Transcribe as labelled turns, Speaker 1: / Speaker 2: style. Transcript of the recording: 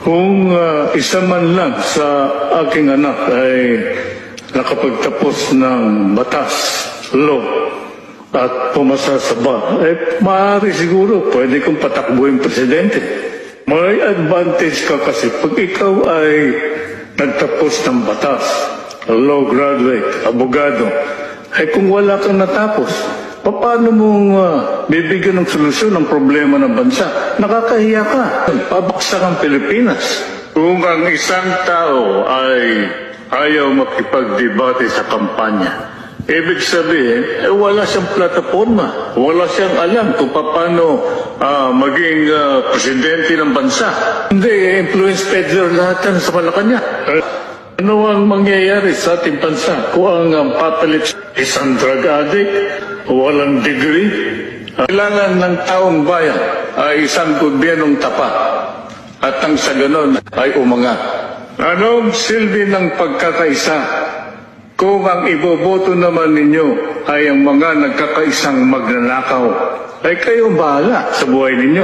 Speaker 1: Kung isa man lang sa aking anak ay nakapagtapos ng batas, law, at pumasa sa bar, maaari siguro pwede kong patakbuhin presidente. May advantage ka kasi pag ikaw ay nagtapos ng batas, law graduate, abogado, ay kung wala kang natapos, paano mong bibigyan ng solusyon ng problema ng bansa? Nakakahiya ka. Pabaksak ang Pilipinas. Kung ang isang tao ay ayaw makipagdebate sa kampanya, ibig sabihin, wala siyang plataforma. Wala siyang alam kung paano maging presidente ng bansa. Hindi, influence peddler lahat yan sa Malacanang. Ano ang mangyayari sa ating bansa kung ang papalit isang drug addict, walang degree? Kailangan ng taong bayan ay isang gobyernong tapat at ang sa ganon ay umangat. Anong silbi ng pagkakaisa kung ang iboboto naman ninyo ay ang mga nagkakaisang magnanakaw? Ay kayo bahala sa buhay ninyo.